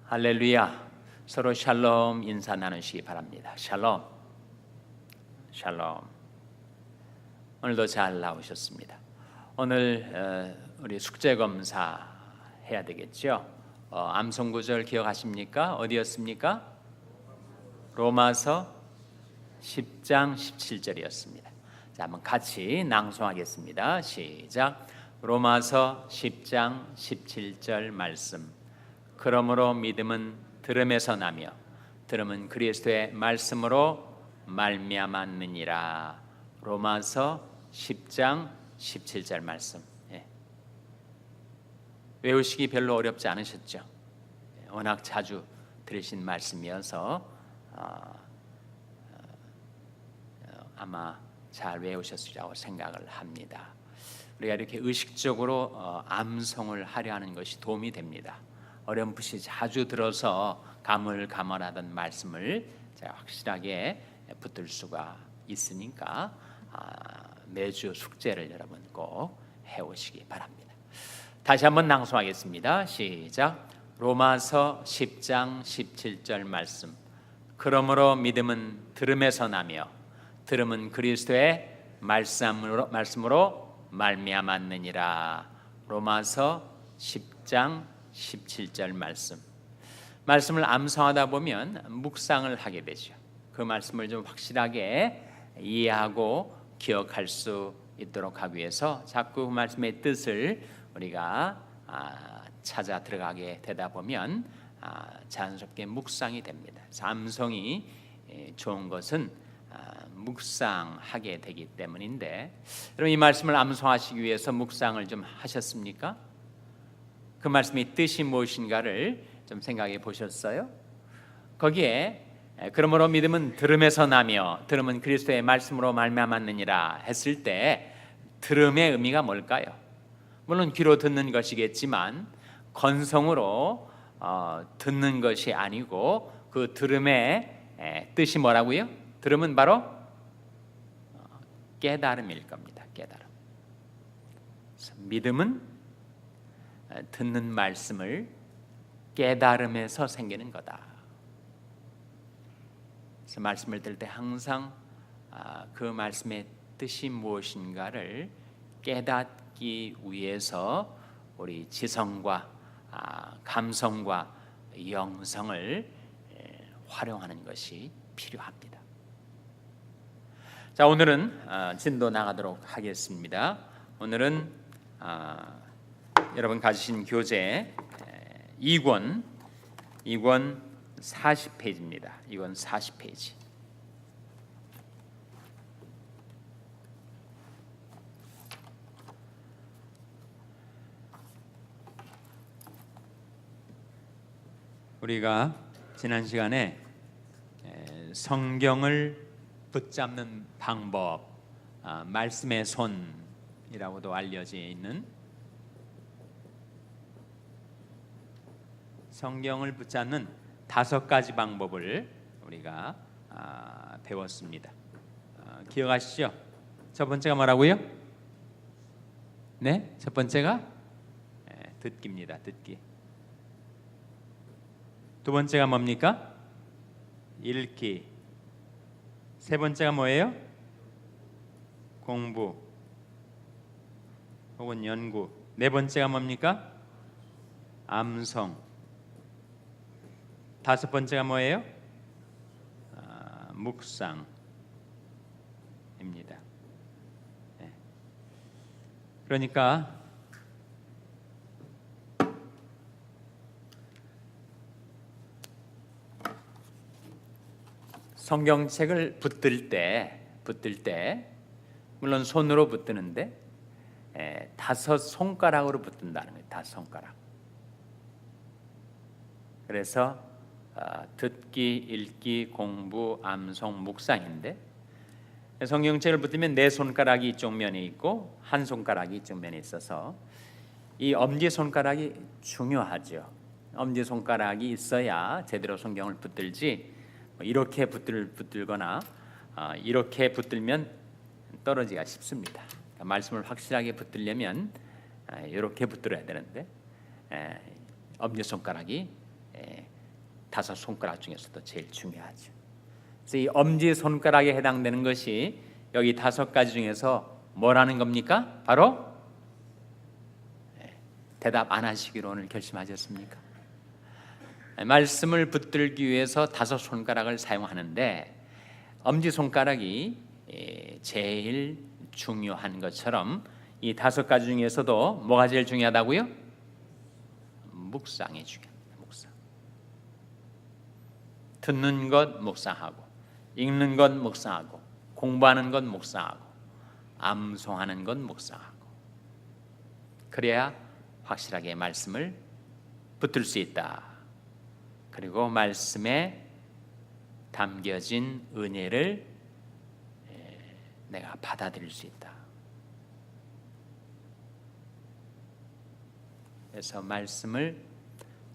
할렐루야. 서로 샬롬 인사 나누시기 바랍니다. 샬롬. 샬롬. 오늘도 잘 나오셨습니다. 오늘 우리 숙제 검사 해야 되겠죠. 암송 구절 기억하십니까? 어디였습니까? 로마서 10장 17절이었습니다. 자, 한번 같이 낭송하겠습니다. 시작. 로마서 10장 17절 말씀. 그러므로 믿음은 들음에서 나며 들음은 그리스도의 말씀으로 말미암았느니라. 로마서 10장 17절 말씀. 외우시기 별로 어렵지 않으셨죠? 워낙 자주 들으신 말씀이어서 아마 잘 외우셨으리라고 생각을 합니다. 우리가 이렇게 의식적으로 암송을 하려 하는 것이 도움이 됩니다. 어렴풋이 자주 들어서 가물가물하던 말씀을 제가 확실하게 붙들 수가 있으니까 매주 숙제를 여러분 꼭 해오시기 바랍니다. 다시 한번 낭송하겠습니다. 시작. 로마서 10장 17절 말씀. 그러므로 믿음은 들음에서 나며 들음은 그리스도의 말씀으로 말미암았느니라. 로마서 10장 17절 말씀을 암송하다 보면 묵상을 하게 되죠. 그 말씀을 좀 확실하게 이해하고 기억할 수 있도록 하기 위해서 자꾸 그 말씀의 뜻을 우리가 찾아 들어가게 되다 보면 자연스럽게 묵상이 됩니다. 암송이 좋은 것은 묵상하게 되기 때문인데, 여러분 이 말씀을 암송하시기 위해서 묵상을 좀 하셨습니까? 그 말씀의 뜻이 무엇인가를 좀 생각해 보셨어요? 거기에 그러므로 믿음은 들음에서 나며 들음은 그리스도의 말씀으로 말미암았느니라 했을 때 들음의 의미가 뭘까요? 물론 귀로 듣는 것이겠지만 건성으로 듣는 것이 아니고 그 들음의 뜻이 뭐라고요? 들음은 바로 깨달음일 겁니다. 깨달음. 믿음은 듣는 말씀을 깨달음에서 생기는 거다. 그래서 말씀을 들을 때 항상 그 말씀의 뜻이 무엇인가를 깨닫기 위해서 우리 지성과 감성과 영성을 활용하는 것이 필요합니다. 자, 오늘은 진도 나가도록 하겠습니다. 오늘은 여러분 가지신 교재 2권 40페이지입니다. 2권 40페이지. 우리가 지난 시간에 성경을 붙잡는 방법, 말씀의 손이라고도 알려져 있는 성경을 붙잡는 5가지 방법을 우리가 배웠습니다. 기억하시죠? 첫 번째가 뭐라고요? 네, 첫 번째가 듣기입니다. 듣기. 두 번째가 뭡니까? 읽기. 세 번째가 뭐예요? 공부 혹은 연구. 네 번째가 뭡니까? 암송. 다섯 번째가 뭐예요? 묵상입니다. 네. 그러니까 성경책을 붙들 때 물론 손으로 붙드는데 5 손가락으로 붙든다는 거예요. 5 손가락. 그래서 듣기, 읽기, 공부, 암송, 묵상인데 성경책을 붙으면 4 손가락이 이쪽 면에 있고 1 손가락이 이쪽 면에 있어서 이 엄지 손가락이 중요하죠. 엄지 손가락이 있어야 제대로 성경을 붙들지 이렇게 붙들거나 이렇게 붙들면 떨어지기가 쉽습니다. 그러니까 말씀을 확실하게 붙들려면 이렇게 붙들어야 되는데 엄지손가락이 다섯 손가락 중에서도 제일 중요하죠. 그래서 이 엄지 손가락에 해당되는 것이 여기 다섯 가지 중에서 뭐라는 겁니까? 바로 대답 안 하시기로 오늘 결심하셨습니까? 말씀을 붙들기 위해서 다섯 손가락을 사용하는데 엄지손가락이 제일 중요한 것처럼 이 다섯 가지 중에서도 뭐가 제일 중요하다고요? 묵상이 중요합니다. 묵상. 듣는 것 묵상하고, 읽는 것 묵상하고, 공부하는 것 묵상하고, 암송하는 것 묵상하고, 그래야 확실하게 말씀을 붙들 수 있다. 그리고 말씀에 담겨진 은혜를 내가 받아들일 수 있다. 그래서 말씀을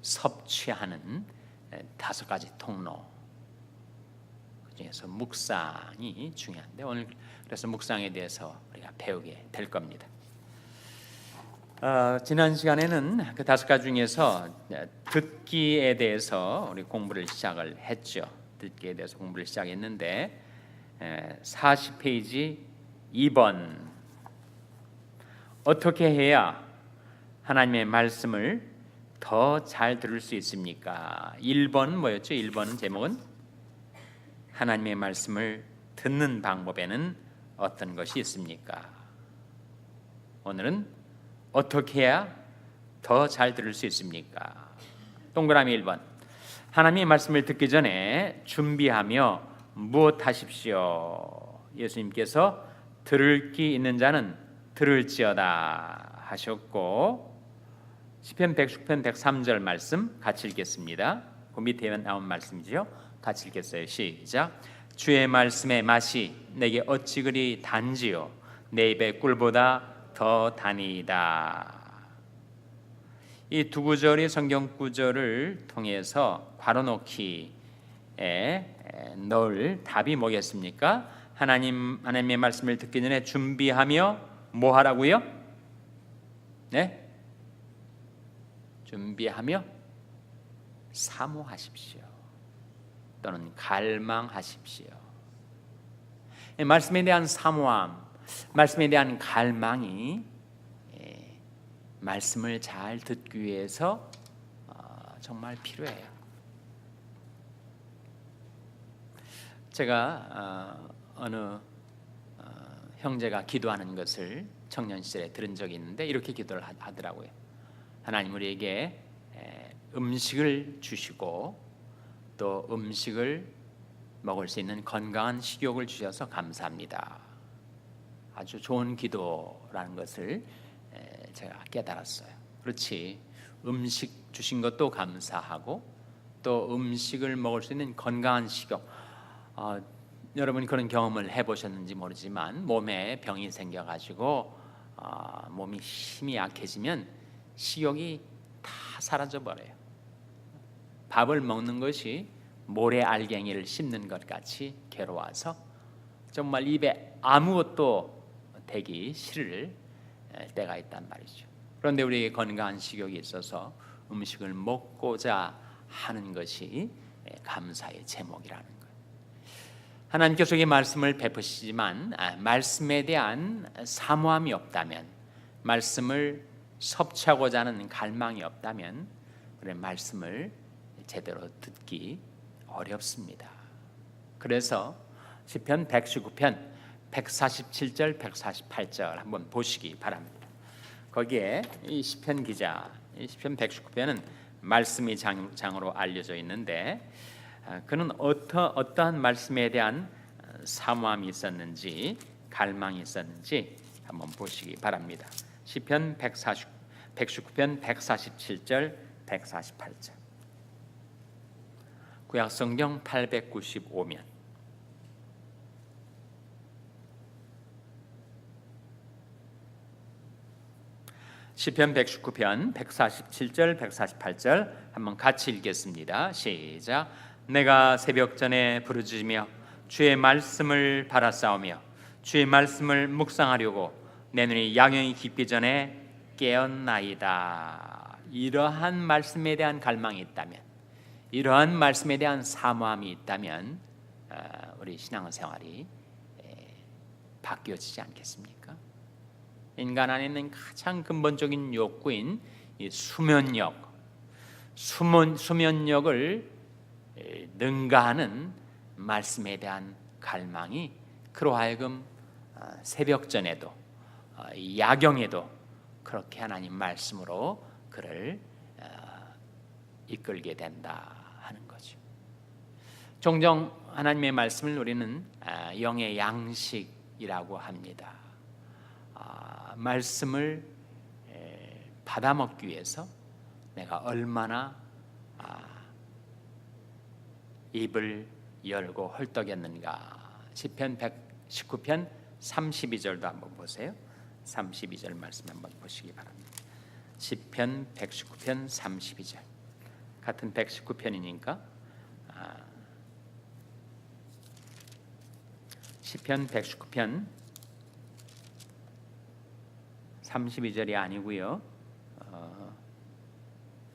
섭취하는 다섯 가지 통로, 그중에서 묵상이 중요한데 오늘 그래서 묵상에 대해서 우리가 배우게 될 겁니다. 지난 시간에는 그 다섯 가지 중에서 듣기에 대해서 우리 공부를 시작을 했죠. 듣기에 대해서 공부를 시작했는데 40페이지 2번 어떻게 해야 하나님의 말씀을 더 잘 들을 수 있습니까? 1번 뭐였죠? 1번은 제목은 하나님의 말씀을 듣는 방법에는 어떤 것이 있습니까? 오늘은 어떻게 해야 더 잘 들을 수 있습니까? 동그라미 1번 하나님의 말씀을 듣기 전에 준비하며 무엇하십시오? 예수님께서 들을 귀 있는 자는 들을지어다 하셨고 시편 110편 103절 말씀 같이 읽겠습니다. 그 밑에 나온 말씀이죠. 같이 읽겠어요. 시작. 주의 말씀의 맛이 내게 어찌 그리 단지요 내 입의 꿀보다 더 다니이다. 이 두 구절의 성경 구절을 통해서 괄호넣기에 넣을 답이 뭐겠습니까? 하나님의 말씀을 듣기 전에 준비하며 뭐 하라고요? 네? 준비하며 사모하십시오. 또는 갈망하십시오. 말씀에 대한 사모함, 말씀에 대한 갈망이 말씀을 잘 듣기 위해서 정말 필요해요. 제가 어느 형제가 기도하는 것을 청년 시절에 들은 적이 있는데 이렇게 기도를 하더라고요. 하나님 우리에게 음식을 주시고 또 음식을 먹을 수 있는 건강한 식욕을 주셔서 감사합니다. 아주 좋은 기도라는 것을 제가 깨달았어요. 그렇지, 음식 주신 것도 감사하고 또 음식을 먹을 수 있는 건강한 식욕. 여러분 그런 경험을 해보셨는지 모르지만 몸에 병이 생겨가지고 몸이 힘이 약해지면 식욕이 다 사라져버려요. 밥을 먹는 것이 모래 알갱이를 씹는 것 같이 괴로워서 정말 입에 아무것도 대기 싫을 때가 있단 말이죠. 그런데 우리에게 건강한 식욕이 있어서 음식을 먹고자 하는 것이 감사의 제목이라는 거예요. 하나님께서 이 말씀을 베푸시지만 말씀에 대한 사모함이 없다면, 말씀을 섭취하고자 하는 갈망이 없다면 그래 말씀을 제대로 듣기 어렵습니다. 그래서 시편 119편 147절 148절 한번 보시기 바랍니다. 거기에 이 시편 기자, 이 시편 119편은 말씀이 장으로 알려져 있는데 그는 어떠한 말씀에 대한 사모함이 있었는지 갈망이 있었는지 한번 보시기 바랍니다. 시편 119편 147절 148절 구약성경 895면 시편 119편 147절 148절 한번 같이 읽겠습니다. 시작. 내가 새벽 전에 부르짖으며 주의 말씀을 바라싸우며 주의 말씀을 묵상하려고 내 눈이 양형이 깊기 전에 깨었나이다. 이러한 말씀에 대한 갈망이 있다면, 이러한 말씀에 대한 사모함이 있다면 우리 신앙생활이 바뀌어지지 않겠습니까? 인간 안에 있는 가장 근본적인 욕구인 이 수면력을 능가하는 말씀에 대한 갈망이 그로 하여금 새벽전에도 야경에도 그렇게 하나님 말씀으로 그를 이끌게 된다 하는 거죠. 종종 하나님의 말씀을 우리는 영의 양식이라고 합니다. 말씀을 받아먹기 위해서 내가 얼마나 입을 열고 헐떡였는가. 시편 119편 32절도 한번 보세요. 32절 말씀 한번 보시기 바랍니다. 시편 119편 32절. 같은 119편이니까 시편 119편 32절이 아니고요.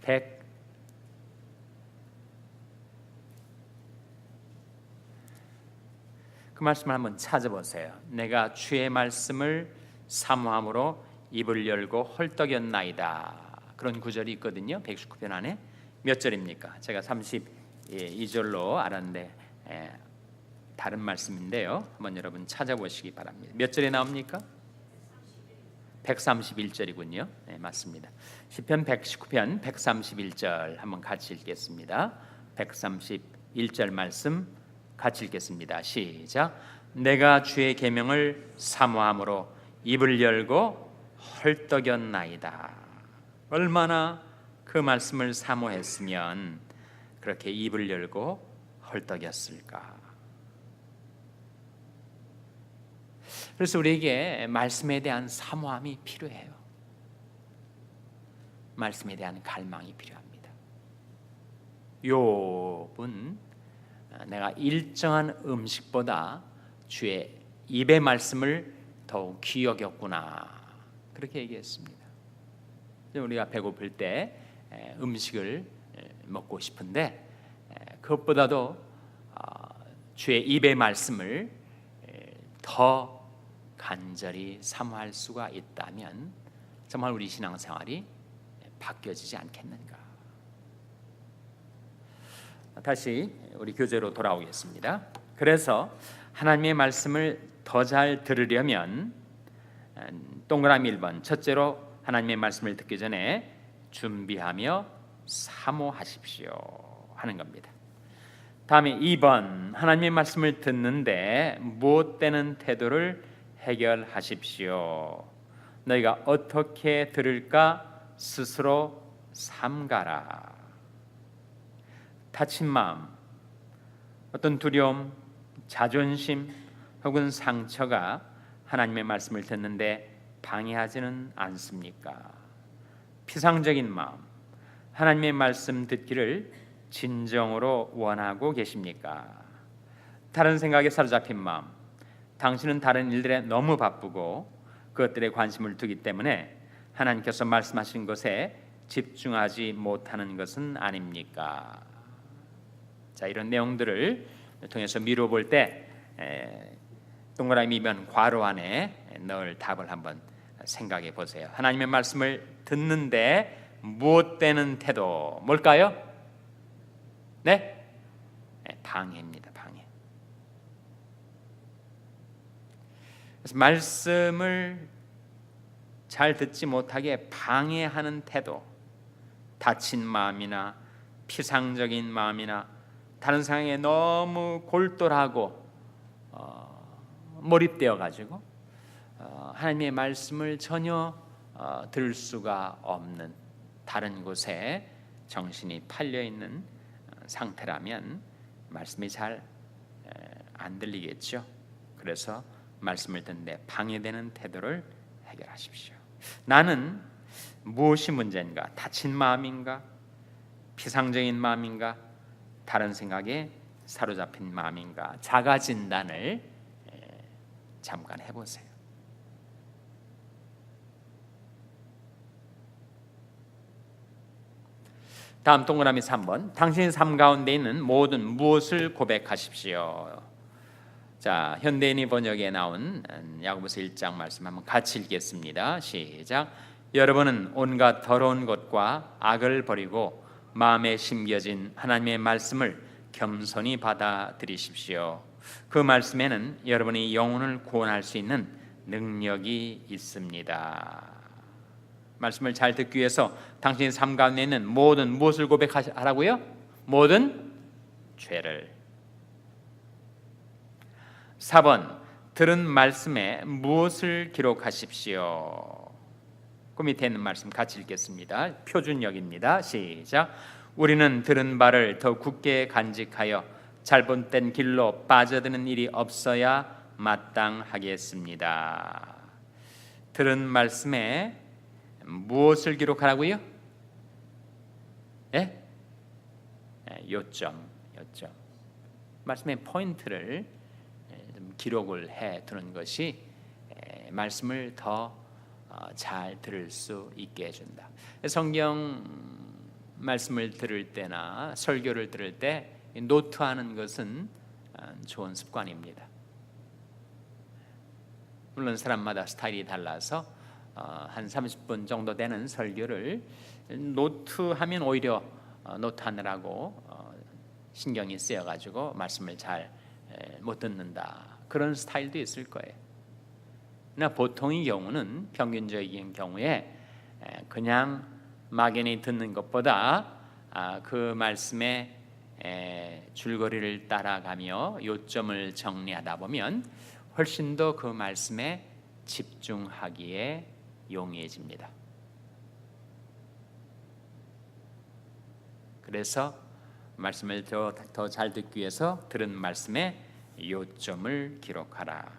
100 그 말씀을 한번 찾아보세요. 내가 주의 말씀을 사모함으로 입을 열고 헐떡였나이다. 그런 구절이 있거든요. 119편 안에 몇 절입니까? 제가 32절로 알았는데 다른 말씀인데요. 한번 여러분 찾아보시기 바랍니다. 몇 절에 나옵니까? 131절이군요. 네, 맞습니다. 시편 119편 131절 한번 같이 읽겠습니다. 131절 말씀 같이 읽겠습니다. 시작. 내가 주의 계명을 사모함으로 입을 열고 헐떡였나이다. 얼마나 그 말씀을 사모했으면 그렇게 입을 열고 헐떡였을까. 그래서 우리에게 말씀에 대한 사모함이 필요해요. 말씀에 대한 갈망이 필요합니다. 욥은 내가 일정한 음식보다 주의 입의 말씀을 더욱 귀히 여겼구나, 그렇게 얘기했습니다. 우리가 배고플 때 음식을 먹고 싶은데 그것보다도 주의 입의 말씀을 더 간절히 사모할 수가 있다면 정말 우리 신앙생활이 바뀌어지지 않겠는가. 다시 우리 교재로 돌아오겠습니다. 그래서 하나님의 말씀을 더 잘 들으려면 동그라미 1번, 첫째로 하나님의 말씀을 듣기 전에 준비하며 사모하십시오 하는 겁니다. 다음에 2번, 하나님의 말씀을 듣는데 무엇되는 태도를 해결하십시오. 너희가 어떻게 들을까 스스로 삼가라. 다친 마음, 어떤 두려움, 자존심 혹은 상처가 하나님의 말씀을 듣는데 방해하지는 않습니까? 피상적인 마음, 하나님의 말씀 듣기를 진정으로 원하고 계십니까? 다른 생각에 사로잡힌 마음, 당신은 다른 일들에 너무 바쁘고 그것들에 관심을 두기 때문에 하나님께서 말씀하신 것에 집중하지 못하는 것은 아닙니까? 자, 이런 내용들을 통해서 미뤄볼 때 동그라미면 괄호 안에 넣을 답을 한번 생각해 보세요. 하나님의 말씀을 듣는데 무엇되는 태도, 뭘까요? 네? 방해입니다. 방해. 그래서 말씀을 잘 듣지 못하게 방해하는 태도, 다친 마음이나 피상적인 마음이나 다른 상황에 너무 골똘하고 몰입되어 가지고 하나님의 말씀을 전혀 들을 수가 없는, 다른 곳에 정신이 팔려 있는 상태라면 말씀이 잘 안 들리겠죠. 그래서 말씀을 듣는데 방해되는 태도를 해결하십시오. 나는 무엇이 문제인가? 다친 마음인가? 피상적인 마음인가? 다른 생각에 사로잡힌 마음인가? 자가 진단을 잠깐 해보세요. 다음 동그라미 3번. 당신의 삶 가운데 있는 모든 무엇을 고백하십시오. 자, 현대인이 번역에 나온 야고보서 1장 말씀 한번 같이 읽겠습니다. 시작. 여러분은 온갖 더러운 것과 악을 버리고 마음에 심겨진 하나님의 말씀을 겸손히 받아들이십시오. 그 말씀에는 여러분이 영혼을 구원할 수 있는 능력이 있습니다. 말씀을 잘 듣기 위해서 당신의 삶 가운데 있는 모든 무엇을 고백하라고요? 모든 죄를. 4번. 들은 말씀에 무엇을 기록하십시오. 그 밑에 있는 말씀 같이 읽겠습니다. 표준역입니다. 시작. 우리는 들은 바를 더 굳게 간직하여 잘못된 길로 빠져드는 일이 없어야 마땅하겠습니다. 들은 말씀에 무엇을 기록하라고요? 예? 요점. 말씀의 포인트를 기록을 해 두는 것이 말씀을 더 잘 들을 수 있게 해준다. 성경 말씀을 들을 때나 설교를 들을 때 노트하는 것은 좋은 습관입니다. 물론 사람마다 스타일이 달라서 한 30분 정도 되는 설교를 노트하면 오히려 노트하느라고 신경이 쓰여가지고 말씀을 잘 못 듣는다, 그런 스타일도 있을 거예요. 그러나 보통의 경우는, 평균적인 경우에 그냥 막연히 듣는 것보다 그 말씀의 줄거리를 따라가며 요점을 정리하다 보면 훨씬 더 그 말씀에 집중하기에 용이해집니다. 그래서 말씀을 더 잘 듣기 위해서 들은 말씀에 요점을 기록하라.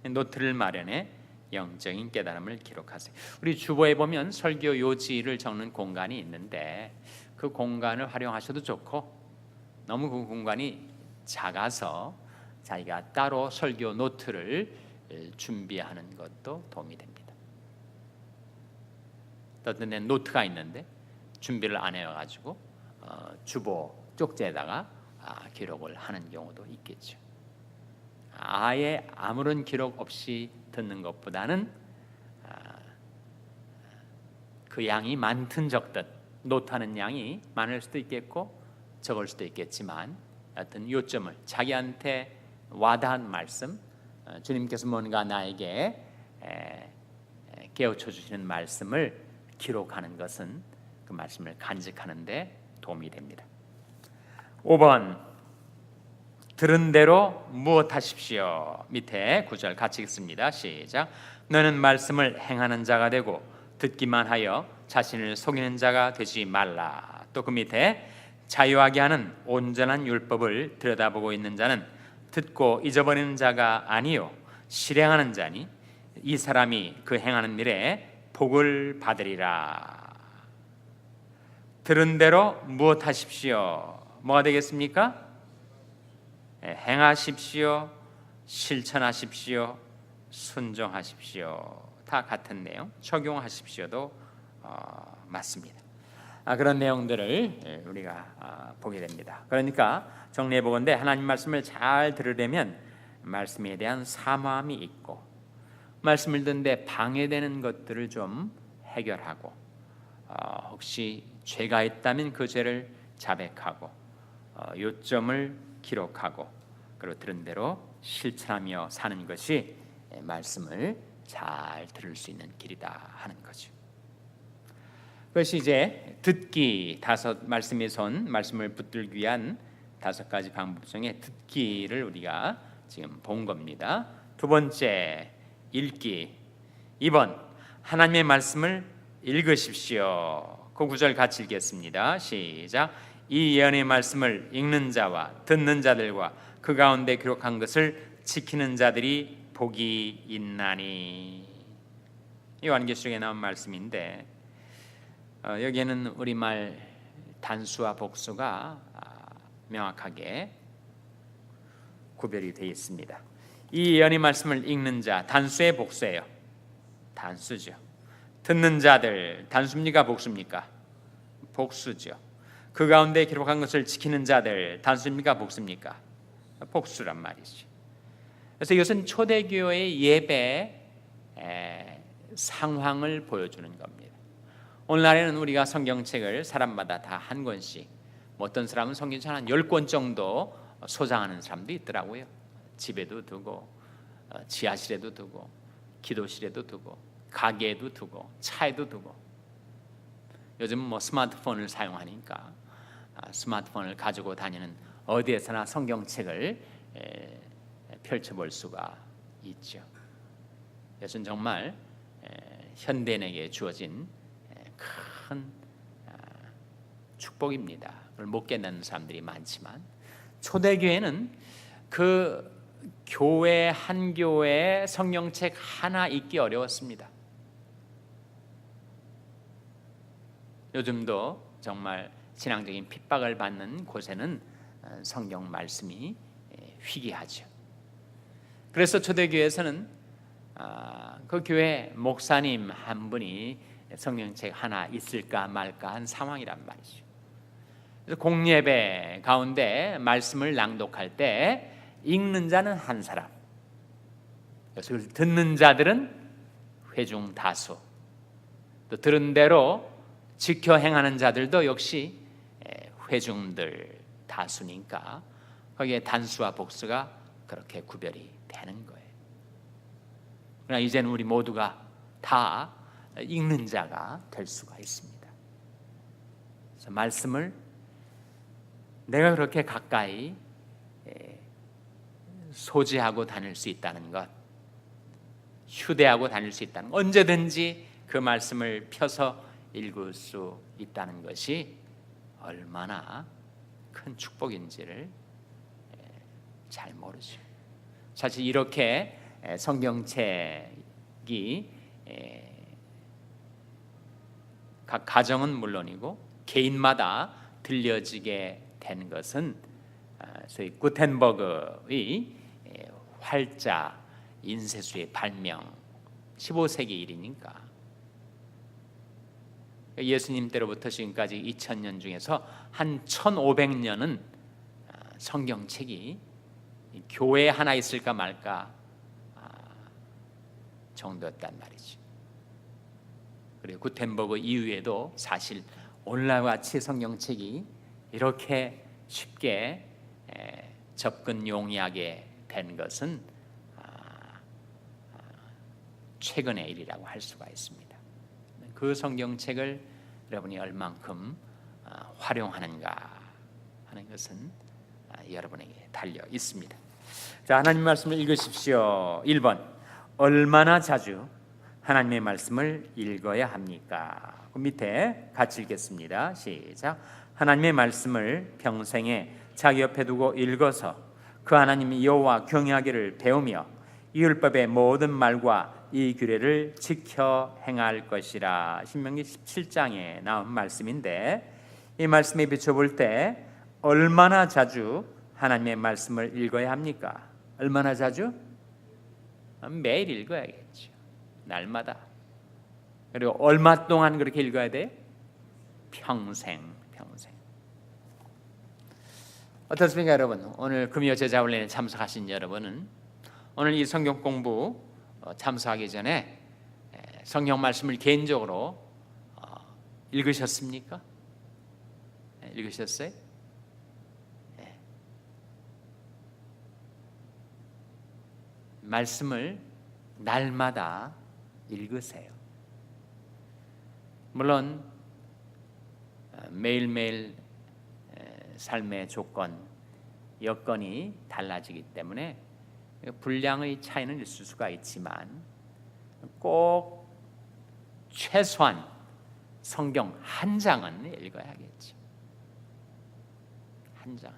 노트를 마련해 영적인 깨달음을 기록하세요. 우리 주보에 보면 설교 요지를 적는 공간이 있는데 그 공간을 활용하셔도 좋고, 너무 그 공간이 작아서 자기가 따로 설교 노트를 준비하는 것도 도움이 됩니다. 어떤 데는 노트가 있는데 준비를 안 해가지고 주보 쪽지에다가 기록을 하는 경우도 있겠죠. 아예 아무런 기록 없이 듣는 것보다는 그 양이 많든 적든, 노트하는 양이 많을 수도 있겠고 적을 수도 있겠지만 어떤 요점을, 자기한테 와닿은 말씀, 주님께서 뭔가 나에게 깨우쳐 주시는 말씀을 기록하는 것은 그 말씀을 간직하는 데 도움이 됩니다. 5번. 들은 대로 무엇하십시오. 밑에 9절 같이 읽습니다. 시작. 너는 말씀을 행하는 자가 되고 듣기만 하여 자신을 속이는 자가 되지 말라. 또 그 밑에 자유하게 하는 온전한 율법을 들여다보고 있는 자는 듣고 잊어버리는 자가 아니요 실행하는 자니 이 사람이 그 행하는 일에 복을 받으리라. 들은 대로 무엇하십시오. 뭐가 되겠습니까? 행하십시오, 실천하십시오, 순종하십시오. 다 같은 내용. 적용하십시오도 맞습니다. 그런 내용들을 우리가 보게 됩니다. 그러니까 정리해 보건대 하나님 말씀을 잘 들으려면 말씀에 대한 사모함이 있고, 말씀을 듣는데 방해되는 것들을 좀 해결하고, 혹시 죄가 있다면 그 죄를 자백하고, 요점을 기록하고, 그리고 들은 대로 실천하며 사는 것이 말씀을 잘 들을 수 있는 길이다 하는 거죠. 그것이 이제 듣기, 다섯 말씀의 손, 말씀을 붙들기 위한 5가지 방법 중에 듣기를 우리가 지금 본 겁니다. 두 번째, 읽기. 2번, 하나님의 말씀을 읽으십시오. 그 9절 같이 읽겠습니다. 시작. 이 예언의 말씀을 읽는 자와 듣는 자들과 그 가운데 기록한 것을 지키는 자들이 복이 있나니. 요한계시록에 나온 말씀인데 여기에는 우리말 단수와 복수가 명확하게 구별이 되어 있습니다. 이 예언의 말씀을 읽는 자, 단수의 복수예요. 단수죠. 듣는 자들, 단수입니까 복수입니까? 복수죠. 그 가운데 기록한 것을 지키는 자들 단수입니까 복수입니까? 복수란 말이죠. 그래서 이것은 초대교회의 예배 상황을 보여주는 겁니다. 오늘날에는 우리가 성경책을 사람마다 다 한 권씩, 어떤 사람은 성경책 한 10권 정도 소장하는 사람도 있더라고요. 집에도 두고 지하실에도 두고 기도실에도 두고 가게에도 두고 차에도 두고. 요즘 뭐 스마트폰을 사용하니까 스마트폰을 가지고 다니는 어디에서나 성경책을 펼쳐볼 수가 있죠. 이것은 정말 현대인에게 주어진 큰 축복입니다. 그걸 못 깨닫는 사람들이 많지만 초대교회는 그 교회 한 교회에 성경책 하나 있기 어려웠습니다. 요즘도 정말 신앙적인 핍박을 받는 곳에는 성경 말씀이 희귀하죠. 그래서 초대교회에서는 그 교회 목사님 한 분이 성경책 하나 있을까 말까 한 상황이란 말이죠. 그래서 공예배 가운데 말씀을 낭독할 때 읽는 자는 한 사람, 그래서 듣는 자들은 회중 다수, 또 들은 대로 지켜 행하는 자들도 역시 회중들 다수니까 거기에 단수와 복수가 그렇게 구별이 되는 거예요. 그러나 이제는 우리 모두가 다 읽는 자가 될 수가 있습니다. 그래서 말씀을 내가 그렇게 가까이 소지하고 다닐 수 있다는 것, 휴대하고 다닐 수 있다는 것, 언제든지 그 말씀을 펴서 읽을 수 있다는 것이 얼마나 큰 축복인지를 잘 모르죠. 사실 이렇게 성경책이 각 가정은 물론이고 개인마다 들려지게 된 것은 소위 구텐버그의 활자 인쇄수의 발명 15세기 일이니까 예수님 때로부터 지금까지 2000년 중에서 한 1500년은 성경책이 교회에 하나 있을까 말까 정도였단 말이지. 그리고 구텐버그 이후에도 사실 오늘날 같이 성경책이 이렇게 쉽게 접근 용이하게 된 것은 최근의 일이라고 할 수가 있습니다. 그 성경책을 여러분이 얼만큼 활용하는가 하는 것은 여러분에게 달려 있습니다. 자, 하나님 말씀을 읽으십시오. 1번, 얼마나 자주 하나님의 말씀을 읽어야 합니까? 그 밑에 같이 읽겠습니다. 시작. 하나님의 말씀을 평생에 자기 옆에 두고 읽어서 그 하나님 여호와 경외하기를 배우며 이 율법의 모든 말과 이 규례를 지켜 행할 것이라. 신명기 17장에 나온 말씀인데 이 말씀에 비춰볼 때 얼마나 자주 하나님의 말씀을 읽어야 합니까? 얼마나 자주? 매일 읽어야겠죠. 날마다. 그리고 얼마 동안 그렇게 읽어야 돼? 평생. 어떻습니까 여러분? 오늘 금요 제자훈련에 참석하신 여러분은 오늘 이 성경 공부 참석하기 전에 성경 말씀을 개인적으로 읽으셨습니까? 읽으셨어요? 말씀을 날마다 읽으세요. 물론 매일매일 삶의 조건, 여건이 달라지기 때문에 분량의 차이는 있을 수가 있지만 꼭 최소한 성경 한 장은 읽어야겠죠. 한 장.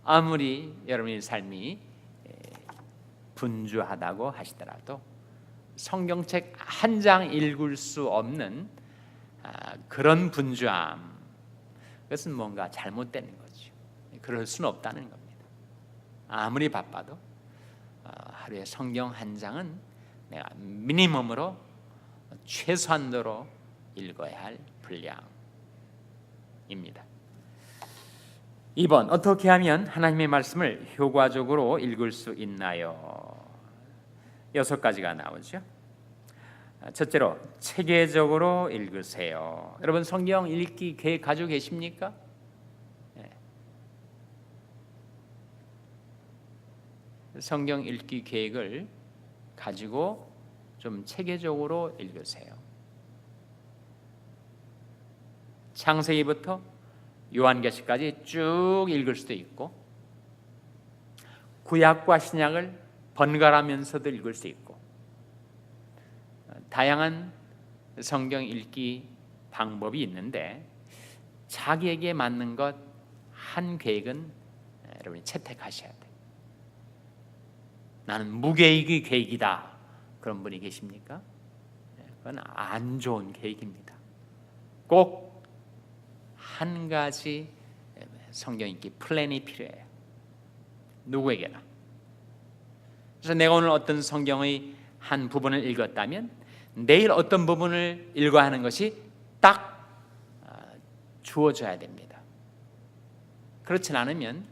아무리 여러분의 삶이 분주하다고 하시더라도 성경책 한 장 읽을 수 없는 그런 분주함, 그것은 뭔가 잘못되는 거죠. 그럴 수는 없다는 겁니다. 아무리 바빠도 하루에 성경 한 장은 내가 미니멈으로 최소한도로 읽어야 할 분량입니다. 2번, 어떻게 하면 하나님의 말씀을 효과적으로 읽을 수 있나요? 6가지가 나오죠. 첫째로, 체계적으로 읽으세요. 여러분 성경 읽기 계획 가지고 계십니까? 성경 읽기 계획을 가지고 좀 체계적으로 읽으세요. 창세기부터 요한계시까지 쭉 읽을 수도 있고, 구약과 신약을 번갈아면서도 읽을 수 있고, 다양한 성경 읽기 방법이 있는데 자기에게 맞는 것 한 계획은 여러분이 채택하셔야 돼요. 나는 무계획의 계획이다, 그런 분이 계십니까? 그건 안 좋은 계획입니다. 꼭 한 가지 성경 읽기 플랜이 필요해요. 누구에게나. 그래서 내가 오늘 어떤 성경의 한 부분을 읽었다면 내일 어떤 부분을 읽어야 하는 것이 딱 주어져야 됩니다. 그렇지 않으면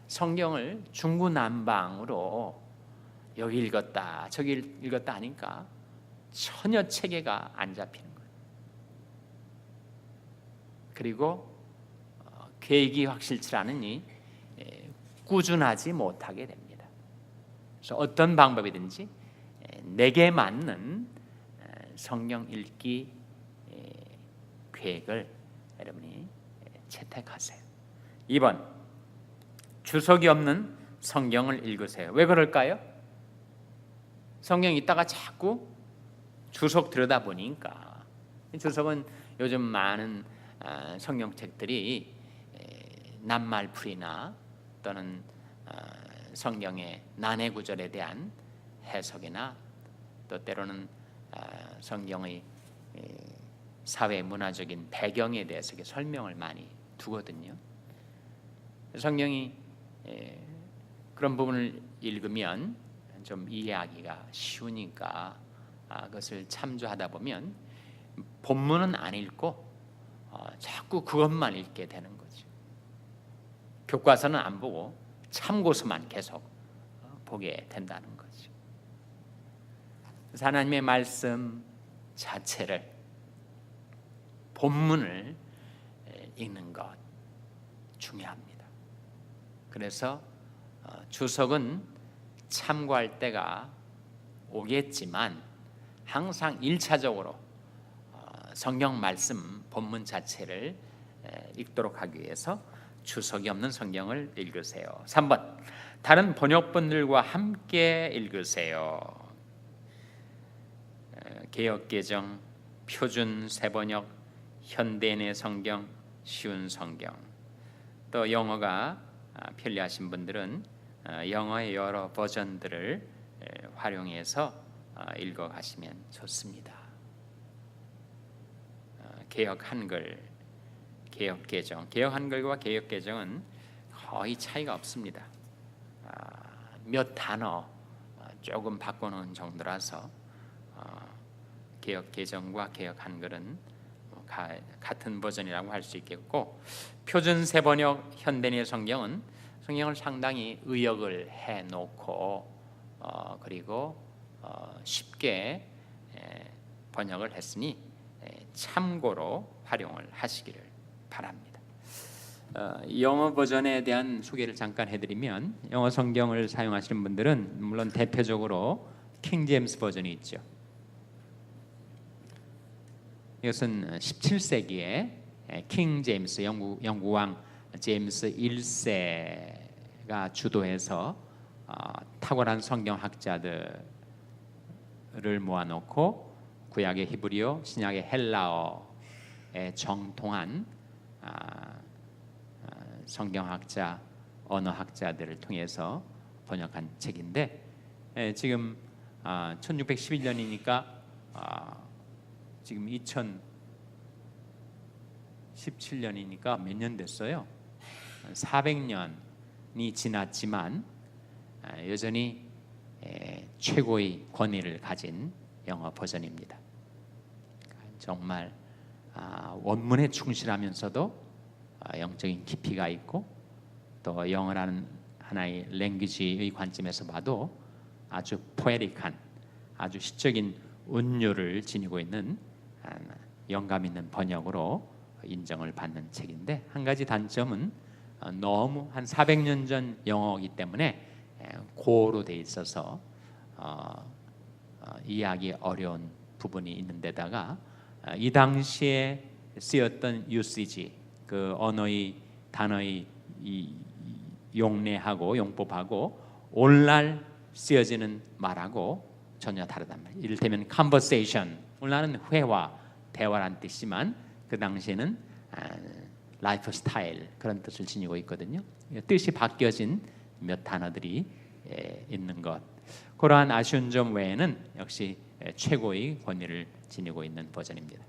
성경을 중구난방으로 여기 읽었다 저기 읽었다 하니까 전혀 체계가 안 잡히는 거예요. 그리고 계획이 확실치 않으니 꾸준하지 못하게 됩니다. 그래서 어떤 방법이든지 내게 맞는 성경 읽기 계획을 여러분이 채택하세요. 2번, 주석이 없는 성경을 읽으세요. 왜 그럴까요? 성경 읽다가 자꾸 주석 들여다보니까, 주석은 요즘 많은 성경책들이 낱말풀이나 또는 성경의 난해 구절에 대한 해석이나 또 때로는 성경의 사회 문화적인 배경에 대해서 설명을 많이 두거든요. 성경이 그런 부분을 읽으면 좀 이해하기가 쉬우니까 그것을 참조하다 보면 본문은 안 읽고 자꾸 그것만 읽게 되는 거죠. 교과서는 안 보고 참고서만 계속 보게 된다는 거죠. 그래서 하나님의 말씀 자체를, 본문을 읽는 것 중요합니다. 그래서 주석은 참고할 때가 오겠지만 항상 1차적으로 성경 말씀 본문 자체를 읽도록 하기 위해서 주석이 없는 성경을 읽으세요. 3번, 다른 번역본들과 함께 읽으세요. 개역개정, 표준 세번역, 현대인의 성경, 쉬운 성경, 또 영어가 편리하신 분들은 영어의 여러 버전들을 활용해서 읽어가시면 좋습니다. 개역 한글, 개역 개정, 개역 한글과 개역 개정은 거의 차이가 없습니다. 몇 단어 조금 바꿔놓은 정도라서 개역 개정과 개역 한글은 같은 버전이라고 할 수 있겠고, 표준 세번역 현대인의 성경은 성경을 상당히 의역을 해놓고 그리고 쉽게 번역을 했으니 참고로 활용을 하시기를 바랍니다. 영어 버전에 대한 소개를 잠깐 해드리면, 영어 성경을 사용하시는 분들은 물론 대표적으로 킹 제임스 버전이 있죠. 이것은 17세기에 킹 제임스, 영국 왕 제임스 1세가 주도해서 탁월한 성경학자들을 모아놓고 구약의 히브리어, 신약의 헬라어에 정통한 성경학자, 언어학자들을 통해서 번역한 책인데, 지금 1611년이니까 지금 2017년이니까 몇 년 됐어요? 400년이 지났지만 여전히 최고의 권위를 가진 영어 버전입니다. 정말 원문에 충실하면서도 영적인 깊이가 있고 또 영어라는 하나의 랭귀지의 관점에서 봐도 아주 포에틱한 아주 시적인 운율을 지니고 있는 영감 있는 번역으로 인정을 받는 책인데 한 가지 단점은 너무 한 400년 전 영어이기 때문에 고어로 돼 있어서 이해하기 어려운 부분이 있는 데다가 이 당시에 쓰였던 유시지 그 언어의 단어의 용례하고 용법하고 오늘날 쓰여지는 말하고 전혀 다르단 말이에요. 이를테면 conversation 오늘날은 회화 대화란 뜻이지만 그 당시에는 라이프 스타일 그런 뜻을 지니고 있거든요. 뜻이 바뀌어진 몇 단어들이 있는 것 그러한 아쉬운 점 외에는 역시 최고의 권위를 지니고 있는 버전입니다.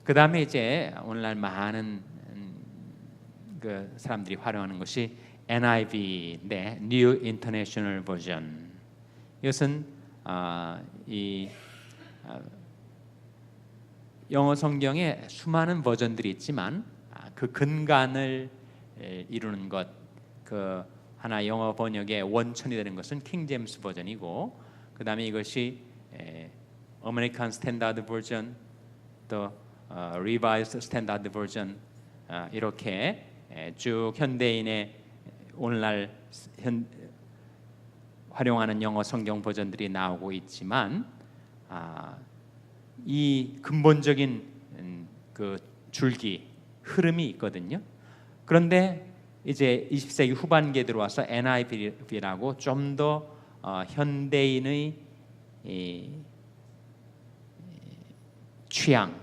그 다음에 이제 오늘날 많은 그 사람들이 활용하는 것이 NIV인데 New International Version. 이것은 이 영어 성경에 수많은 버전들이 있지만 그 근간을 이루는 것, 그 하나 영어 번역의 원천이 되는 것은 킹 제임스 버전이고, 그 다음에 이것이 아메리칸 스탠다드 버전, 또 리바이스드 스탠다드 버전 이렇게 쭉 현대인의 오늘날 활용하는 영어 성경 버전들이 나오고 있지만 이 근본적인 그 줄기 흐름이 있거든요. 그런데 이제 20세기 후반기에 들어와서 NIV라고 좀 더 현대인의 취향,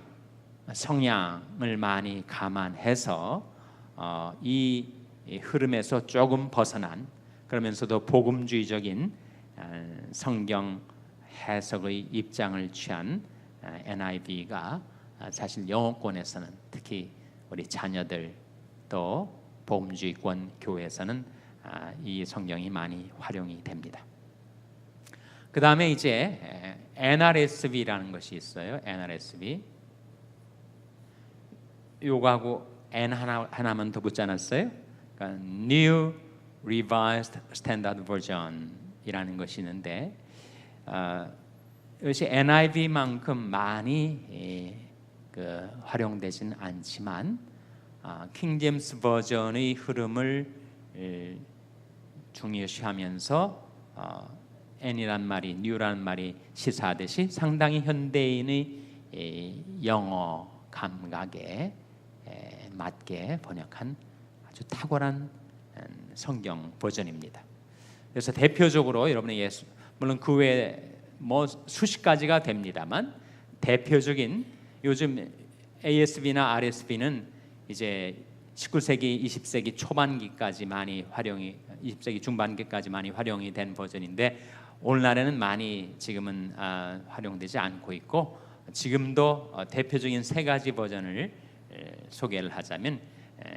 성향을 많이 감안해서 이 흐름에서 조금 벗어난 그러면서도 복음주의적인 성경 해석의 입장을 취한 NIV가 사실 영어권에서는 특히 우리 자녀들 또 복음주의권 교회에서는 이 성경이 많이 활용이 됩니다. 그 다음에 이제 NRSV라는 것이 있어요. NRSV 요거하고 N 하나만 더 붙지 않았어요? 그러니까 New Revised Standard Version이라는 것이 있는데 이것이 NIV만큼 많이 활용되진 않지만 킹 제임스 버전의 흐름을 중요시하면서 N이란 말이 New라는 말이 시사하듯이 상당히 현대인의 영어 감각에 맞게 번역한 아주 탁월한 성경 버전입니다. 그래서 대표적으로 여러분의 물론 그 외에 뭐 수십 가지가 됩니다만 대표적인 요즘 ASV나 RSV는 이제 19세기, 20세기 초반기까지 많이 활용이 20세기 중반기까지 많이 활용이 된 버전인데 오늘날에는 많이 지금은 활용되지 않고 있고 지금도 대표적인 세 가지 버전을 소개를 하자면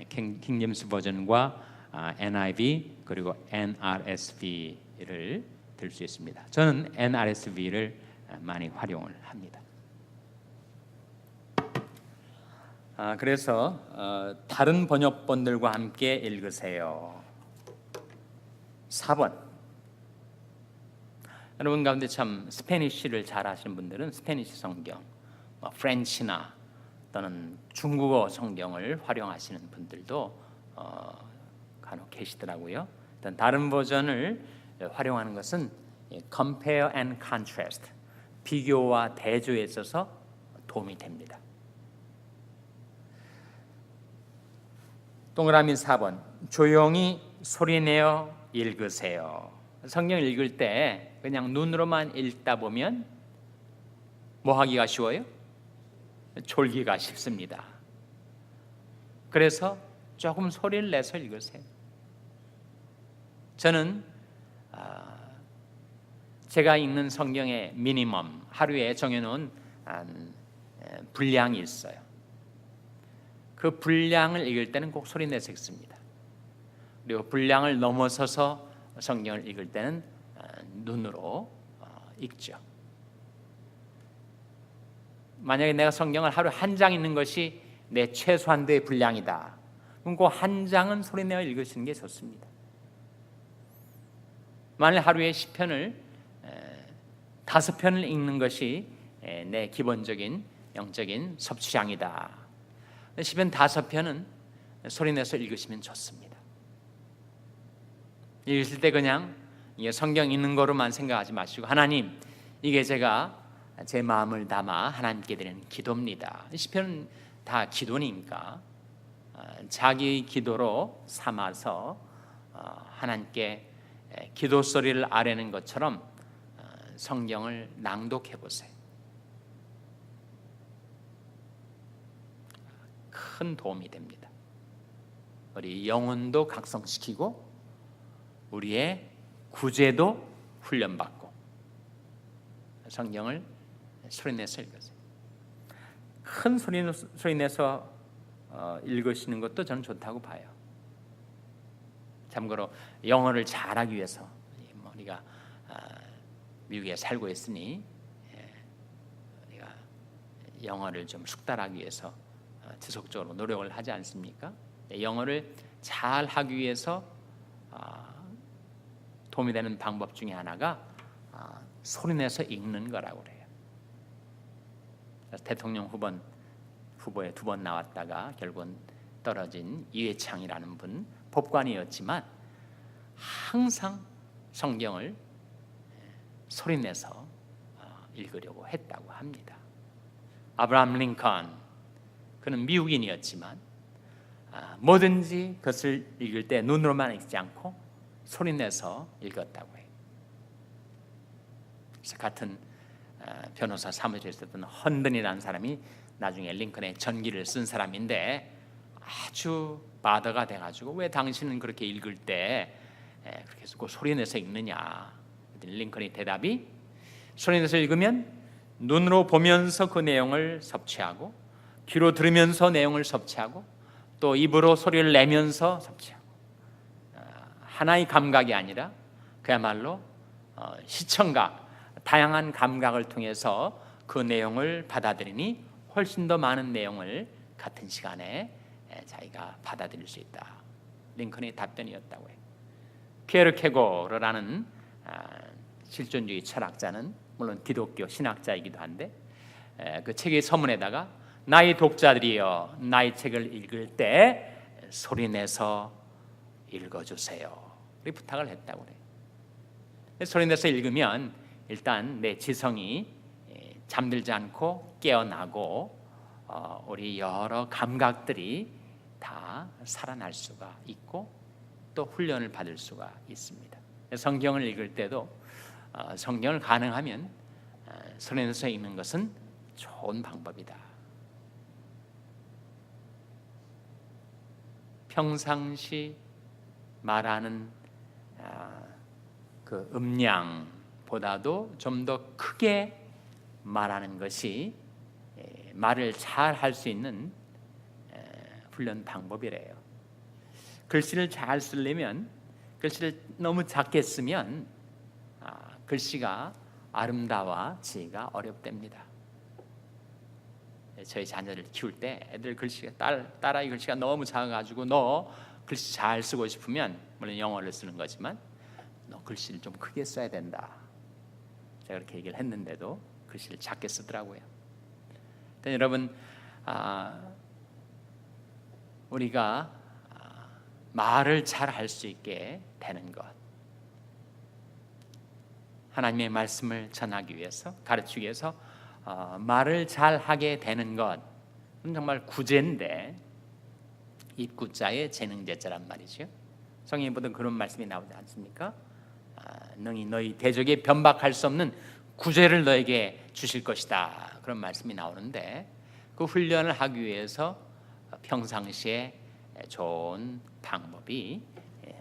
킹 제임스 버전과 NIV 그리고 NRSV를 들 수 있습니다. 저는 NRSV를 많이 활용을 합니다. 그래서 다른 번역본들과 함께 읽으세요. 4번. 여러분 가운데 참 스페니쉬를 잘 하시는 분들은 스페니쉬 성경, 프렌치나 또는 중국어 성경을 활용하시는 분들도 간혹 계시더라고요. 일단 다른 버전을 활용하는 것은 compare and contrast, 비교와 대조에 있어서 도움이 됩니다. 동그라미 4번. 조용히 소리내어 읽으세요. 성경 읽을 때 그냥 눈으로만 읽다 보면 뭐 하기가 쉬워요? 졸기가 쉽습니다. 그래서 조금 소리를 내서 읽으세요. 저는 제가 읽는 성경의 미니멈 하루에 정해놓은 분량이 있어요. 그 분량을 읽을 때는 꼭 소리 내서 읽습니다. 그리고 분량을 넘어서서 성경을 읽을 때는 눈으로 읽죠. 만약에 내가 성경을 하루 한 장 읽는 것이 내 최소한도의 분량이다, 그럼 그 한 장은 소리내어 읽으시는 게 좋습니다. 만일 하루에 시편을 5편을 읽는 것이 내 기본적인 영적인 섭취량이다, 시편 5편은 소리내서 읽으시면 좋습니다. 읽으실 때 그냥 이게 성경 읽는 거로만 생각하지 마시고, 하나님, 이게 제가 제 마음을 담아 하나님께 드리는 기도입니다. 시편은 다 기도니까 자기 기도로 삼아서 하나님께 기도 소리를 아뢰는 것처럼 성경을 낭독해 보세요. 큰 도움이 됩니다. 우리 영혼도 각성시키고 우리의 구제도 훈련받고, 성경을 소리내서 읽으세요. 큰 소리내서 읽으시는 것도 저는 좋다고 봐요. 참고로 영어를 잘하기 위해서 우리가 미국에 살고 있으니 우리가 영어를 좀 숙달하기 위해서 지속적으로 노력을 하지 않습니까? 영어를 잘 하기 위해서 도움이 되는 방법 중에 하나가 소리내서 읽는 거라고 그래요. 대통령 후보에 2번 나왔다가 결국은 떨어진 이회창이라는 분, 법관이었지만 항상 성경을 소리내서 읽으려고 했다고 합니다. 아브라함 링컨, 그는 미국인이었지만 뭐든지 그것을 읽을 때 눈으로만 읽지 않고 소리내서 읽었다고 해요. 그래서 같은 변호사 사무실에 있었던 헌든이라는 사람이 나중에 링컨의 전기를 쓴 사람인데, 아주 바더가 돼가지고 왜 당신은 그렇게 읽을 때 그렇게 소리내서 읽느냐. 링컨의 대답이, 소리내서 읽으면 눈으로 보면서 그 내용을 섭취하고, 귀로 들으면서 내용을 섭취하고, 또 입으로 소리를 내면서 섭취하고, 하나의 감각이 아니라 그야말로 시청각, 다양한 감각을 통해서 그 내용을 받아들이니 훨씬 더 많은 내용을 같은 시간에 자기가 받아들일 수 있다. 링컨의 답변이었다고 해요. 피에르 케고르라는 실존주의 철학자는 물론 기독교 신학자이기도 한데, 그 책의 서문에다가 나의 독자들이여, 나의 책을 읽을 때 소리내서 읽어주세요, 이렇게 부탁을 했다고 그래요. 소리내서 읽으면 일단 내 지성이 잠들지 않고 깨어나고 우리 여러 감각들이 다 살아날 수가 있고 또 훈련을 받을 수가 있습니다. 성경을 읽을 때도 성경을 가능하면 소리내서 읽는 것은 좋은 방법이다. 평상시 말하는 그 음량보다도 좀 더 크게 말하는 것이 말을 잘 할 수 있는 훈련 방법이래요. 글씨를 잘 쓰려면, 글씨를 너무 작게 쓰면 글씨가 아름다워지기가 어렵답니다. 저희 자녀들 키울 때 애들 글씨가 딸아이 글씨가 너무 작아가지고, 너 글씨 잘 쓰고 싶으면, 물론 영어를 쓰는 거지만 너 글씨를 좀 크게 써야 된다, 제가 그렇게 얘기를 했는데도 글씨를 작게 쓰더라고요. 여러분, 우리가 말을 잘 할 수 있게 되는 것, 하나님의 말씀을 전하기 위해서, 가르치기 위해서 말을 잘 하게 되는 것, 정말 구제인데, 입구자의 재능제자란 말이죠. 성경에 보던 그런 말씀이 나오지 않습니까? 능히 너희 대적에 변박할 수 없는 구제를 너에게 주실 것이다, 그런 말씀이 나오는데, 그 훈련을 하기 위해서 평상시에 좋은 방법이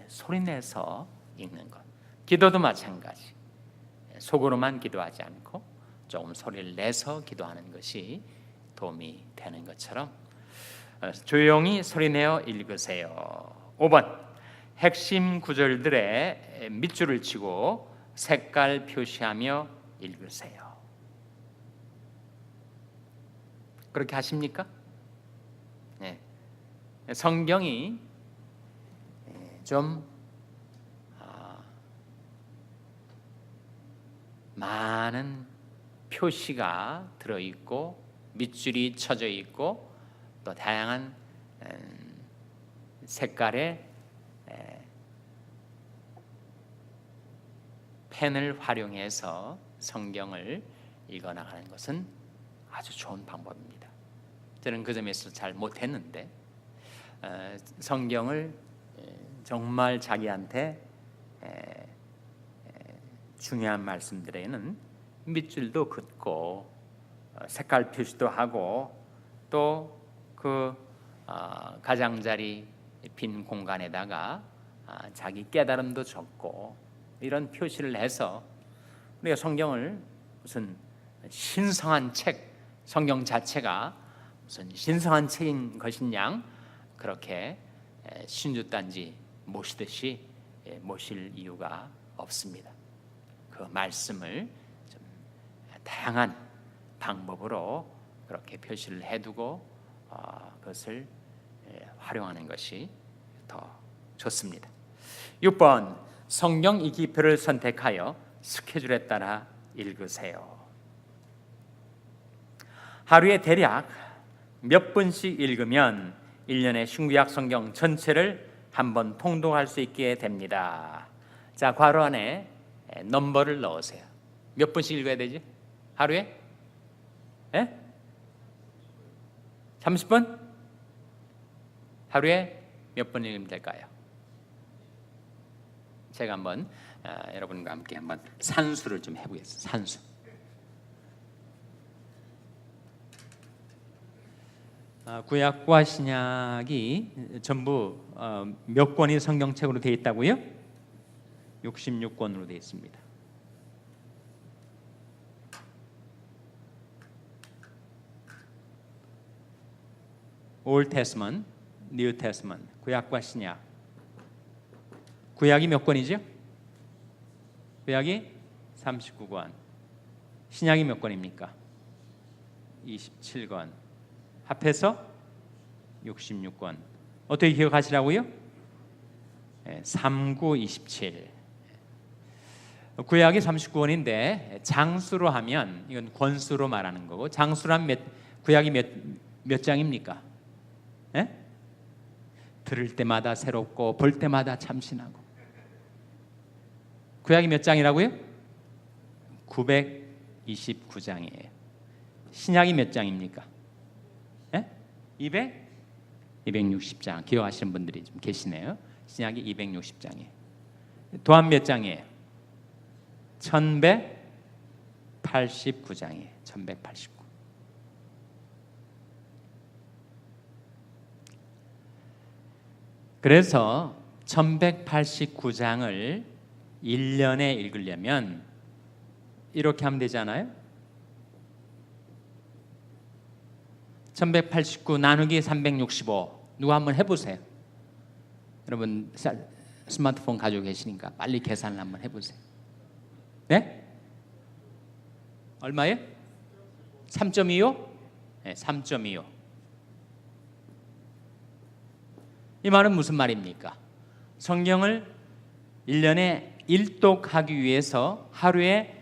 소리내서 읽는 것. 기도도 마찬가지. 속으로만 기도하지 않고 조금 소리를 내서 기도하는 것이 도움이 되는 것처럼 조용히 소리내어 읽으세요. 5번, 핵심 구절들에 밑줄을 치고 색깔 표시하며 읽으세요. 그렇게 하십니까? 네. 성경이 좀 많은 표시가 들어있고 밑줄이 쳐져 있고 또 다양한 색깔의 펜을 활용해서 성경을 읽어나가는 것은 아주 좋은 방법입니다. 저는 그 점에서 잘 못했는데 성경을 정말 자기한테 중요한 말씀들에는 밑줄도 긋고 색깔 표시도 하고 또 그 가장자리 빈 공간에다가 자기 깨달음도 적고 이런 표시를 해서 우리가 성경을 무슨 신성한 책, 성경 자체가 무슨 신성한 책인 것인 그렇게 신주단지 모시듯이 모실 이유가 없습니다. 그 말씀을 좀 다양한 방법으로 그렇게 표시를 해두고 그것을 활용하는 것이 더 좋습니다. 6번 성경 읽기표를 선택하여 스케줄에 따라 읽으세요. 하루에 대략 몇 분씩 읽으면 1년의 신구약 성경 전체를 한번 통독할 수 있게 됩니다. 자, 괄호 안에 넘버를 넣으세요. 몇 분씩 읽어야 되지? 하루에? 30분? 하루에 몇 분 읽으면 될까요? 제가 한번 여러분과 함께 한번 산수를 좀 해보겠습니다. 산수. 구약과 신약이 전부 몇 권이 성경책으로 되어 있다고요? 66권으로 되어 있습니다. Old Testament, New Testament, 구약과 신약. 구약이 몇 권이죠? 구약이 39권. 신약이 몇 권입니까? 27권. 합해서 66권. 어떻게 기억하시라고요? 3927. 구약이 39권인데 장수로 하면 이건 권수로 말하는 거고 장수로 하면 구약이 몇 장입니까? 들을 때마다 새롭고 볼 때마다 참신하고. 구약이 몇 장이라고요? 929장이에요. 신약이 몇 장입니까? 260장. 기억하시는 분들이 좀 계시네요. 신약이 260장이에요. 도합 몇 장이에요? 1189장이에요. 1189. 그래서 1189장을 1년에 읽으려면 이렇게 하면 되잖아요. 1189 나누기 365. 누가 한번 해보세요. 여러분 스마트폰 가지고 계시니까 빨리 계산을 한번 해보세요. 네? 얼마예요? 3.25? 네, 3.25. 이 말은 무슨 말입니까? 성경을 1년에 일독하기 위해서 하루에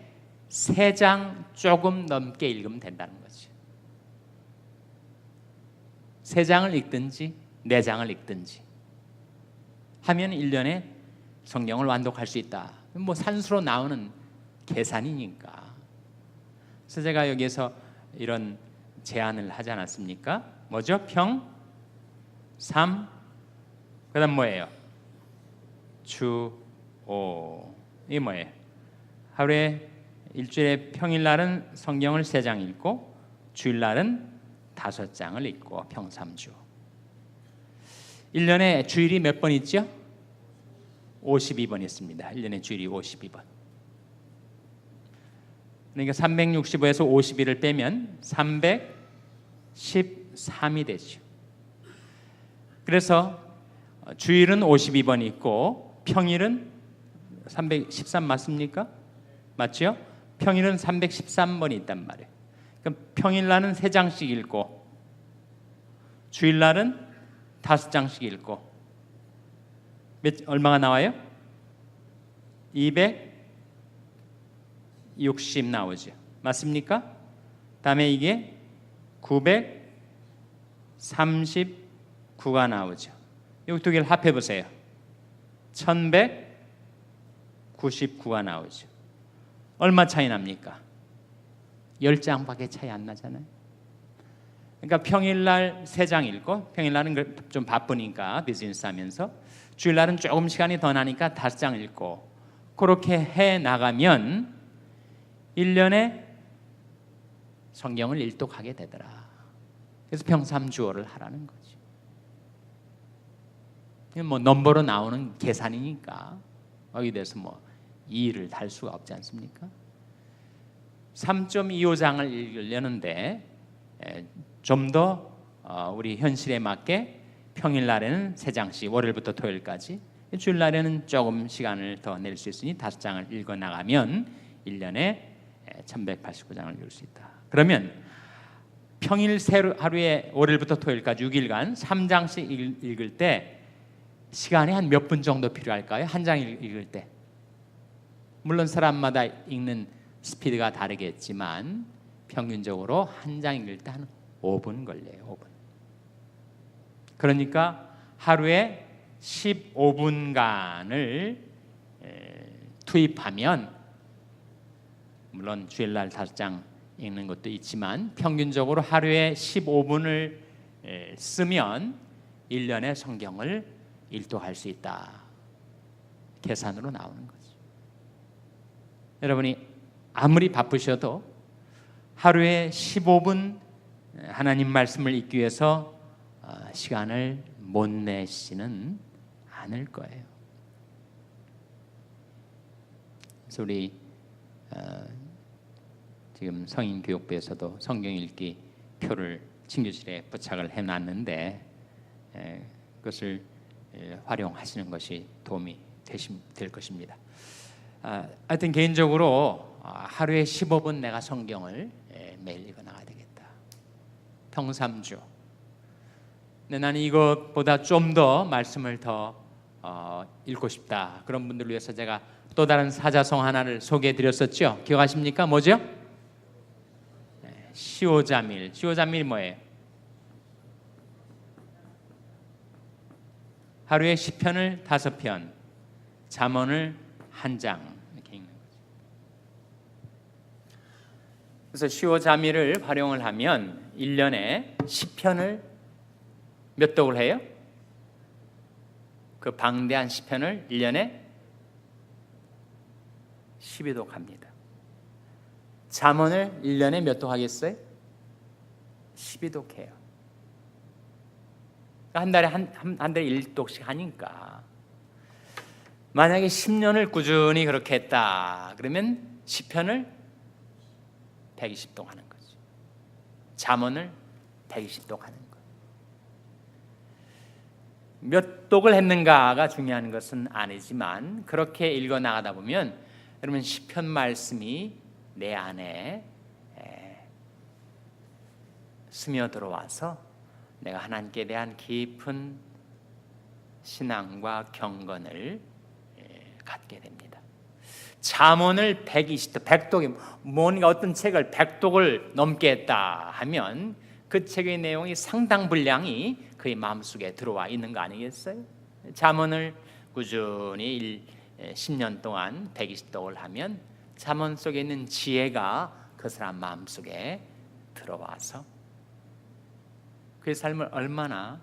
3장 조금 넘게 읽으면 된다는 거죠. 3장을 읽든지 4장을 읽든지 하면 1년에 성경을 완독할 수 있다. 뭐 산수로 나오는 계산이니까. 그래서 제가 여기에서 이런 제안을 하지 않았습니까? 뭐죠? 평, 3, 그 다음 뭐예요? 주, 오. 이게 뭐예요? 하루에 일주일에 평일날은 성경을 3장 읽고 주일날은 5장을 읽고 평 3주. 1년에 주일이 몇 번 있죠? 52번 있습니다. 1년에 주일이 52번. 그러니까 365에서 51을 빼면 313이 되죠. 그래서 주일은 52번 있고 평일은 313 맞습니까? 맞죠? 평일은 313번이 있단 말이에요. 그럼 평일날은 3장씩 읽고 주일날은 5장씩 읽고 얼마가 나와요? 260 나오죠. 맞습니까? 다음에 이게 939가 나오죠. 이 두 개를 합해 보세요. 1199가 나오죠. 얼마 차이 납니까? 10장밖에 차이 안 나잖아요. 그러니까 평일날 3장 읽고, 평일날은 좀 바쁘니까 비즈니스 하면서, 주일날은 조금 시간이 더 나니까 5장 읽고, 그렇게 해 나가면 1년에 성경을 일독하게 되더라. 그래서 평삼주어를 하라는 거죠. 뭐 넘버로 나오는 계산이니까 여기 대해서 뭐 이의를 달 수가 없지 않습니까? 3.25장을 읽으려는데 좀 더 우리 현실에 맞게 평일날에는 3장씩 월요일부터 토요일까지, 주일날에는 조금 시간을 더 낼 수 있으니 5장을 읽어 나가면 1년에 1189장을 읽을 수 있다. 그러면 평일 하루에 월요일부터 토요일까지 6일간 3장씩 읽을 때 시간이 한 몇 분 정도 필요할까요? 한 장 읽을 때. 물론 사람마다 읽는 스피드가 다르겠지만 평균적으로 한 장 읽을 때 한 5분 걸려요. 5분. 그러니까 하루에 15분간을 투입하면, 물론 주일날 5장 읽는 것도 있지만 평균적으로 하루에 15분을 쓰면 1년의 성경을 일독할 수 있다. 계산으로 나오는 거죠. 여러분이 아무리 바쁘셔도 하루에 15분 하나님 말씀을 읽기 위해서 시간을 못 내시는 않을 거예요. 그래서 우리 지금 성인교육부에서도 성경 읽기 표를 친교실에 부착을 해놨는데 그것을 활용하시는 것이 도움이 될 것입니다. 하여튼 개인적으로 하루에 15분 내가 성경을 매일 읽어 나가야 되겠다. 평삼주. 근데 나는 이것보다 좀 더 말씀을 더 읽고 싶다. 그런 분들을 위해서 제가 또 다른 사자성 하나를 소개해 드렸었죠. 기억하십니까? 뭐죠? 시오자밀. 시오자밀이 뭐예요? 하루에 시편을 5편, 잠언을 1장 이렇게 읽는 거죠. 그래서 시오자밀을 활용을 하면 1년에 시편을 몇 독을 해요? 그 방대한 시편을 1년에 12독 합니다. 잠언을 1년에 몇 독 하겠어요? 12독 해요. 한 달에 한 달에 1독씩 하니까 만약에 10년을 꾸준히 그렇게 했다 그러면 시편을 120독 하는 거죠. 잠언을 120독 하는 거예요. 몇 독을 했는가가 중요한 것은 아니지만 그렇게 읽어 나가다 보면 여러분 시편 말씀이 내 안에 스며들어와서 내가 하나님께 대한 깊은 신앙과 경건을 갖게 됩니다. 잠언을 120독, 100독이 뭔가 어떤 책을 100독을 넘게 했다 하면 그 책의 내용이 상당 분량이 그의 마음속에 들어와 있는 거 아니겠어요? 잠언을 꾸준히 10년 동안 120독을 하면 잠언 속에 있는 지혜가 그 사람 마음속에 들어와서 그의 삶을 얼마나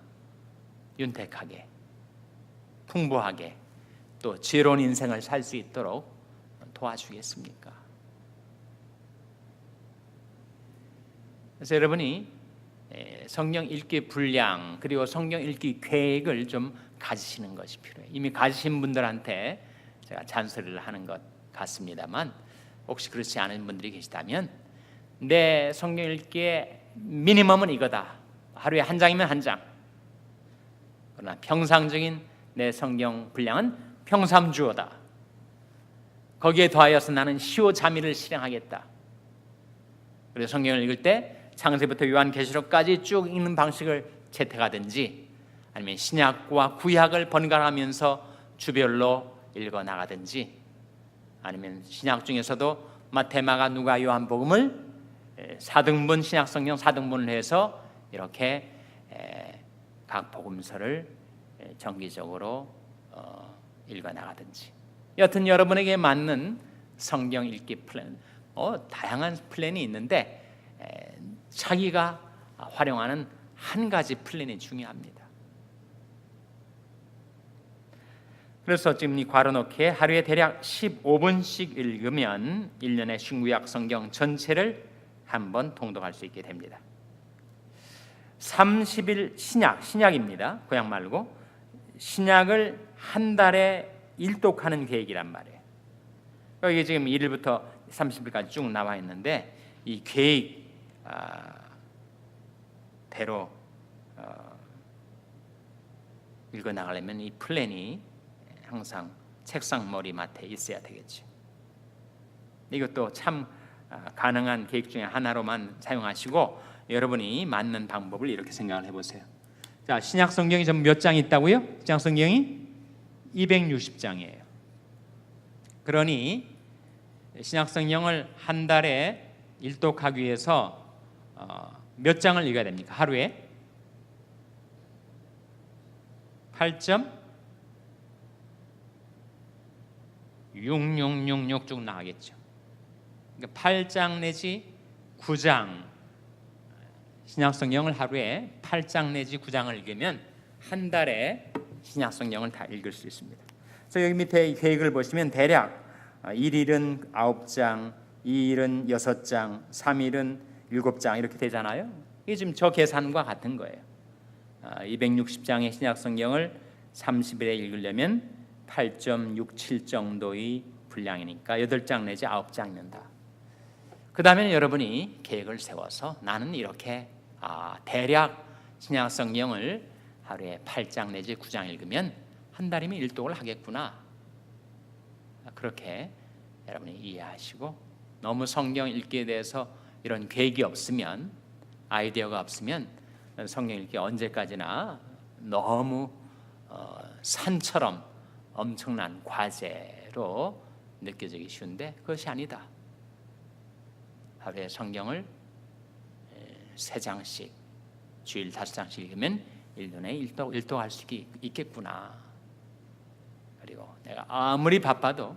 윤택하게 풍부하게 또 지혜로운 인생을 살 수 있도록 도와주겠습니까? 그래서 여러분이 성경 읽기 분량 그리고 성경 읽기 계획을 좀 가지시는 것이 필요해요. 이미 가지신 분들한테 제가 잔소리를 하는 것 같습니다만 혹시 그렇지 않은 분들이 계시다면 내 성경 읽기의 미니멈은 이거다. 하루에 1장이면 1장. 그러나 평상적인 내 성경 분량은 평삼주어다. 거기에 더하여서 나는 시오자밀을 실행하겠다. 그래서 성경을 읽을 때 창세부터 요한계시록까지 쭉 읽는 방식을 채택하든지 아니면 신약과 구약을 번갈아가면서 주별로 읽어 나가든지 아니면 신약 중에서도 마태, 마가, 누가, 요한복음을 4등분 신약 성경 4등분을 해서 이렇게 각 복음서를 정기적으로 읽어 나가든지 여튼 여러분에게 맞는 성경 읽기 플랜 다양한 플랜이 있는데 자기가 활용하는 한 가지 플랜이 중요합니다. 그래서 지금 이 괄호넣기에 하루에 대략 15분씩 읽으면 1년의 신구약 성경 전체를 한번 통독할 수 있게 됩니다. 30일 신약입니다. 구약 말고 신약을 한 달에 일독하는 계획이란 말이에요. 여기 지금 1일부터 30일까지 쭉 나와 있는데 이 계획 대로 읽어 나가려면 이 플랜이 항상 책상 머리맡에 있어야 되겠죠. 이것도 참 가능한 계획 중에 하나로만 사용하시고 여러분이 맞는 방법을 이렇게 생각을 해보세요. 자, 신약 성경이 좀 몇 장 있다고요? 신약 성경이 260장이에요. 그러니 신약 성경을 한 달에 일독하기 위해서 몇 장을 읽어야 됩니까? 하루에 8.6666 쭉 나가겠죠. 그러니까 8장 내지 9장 신약 성경을 하루에 8장 내지 9장을 읽으면 한 달에 신약 성경을 다 읽을 수 있습니다. 그래서 여기 밑에 계획을 보시면 대략 1일은 9장, 2일은 6장, 3일은 7장 이렇게 되잖아요. 이게 지금 저 계산과 같은 거예요. 260장의 신약 성경을 30일에 읽으려면 8.67 정도의 분량이니까 8장 내지 9장입니다. 그 다음에 여러분이 계획을 세워서 나는 이렇게 대략 신약 성경을 하루에 8장 내지 9장 읽으면 한 달이면 일독을 하겠구나. 그렇게 여러분이 이해하시고 너무 성경 읽기에 대해서 이런 계획이 없으면 아이디어가 없으면 성경 읽기 언제까지나 너무 산처럼 엄청난 과제로 느껴지기 쉬운데 그것이 아니다. 하루에 성경을 3장씩 주일 5장씩 읽으면 1년에 일독할 수 있겠구나. 그리고 내가 아무리 바빠도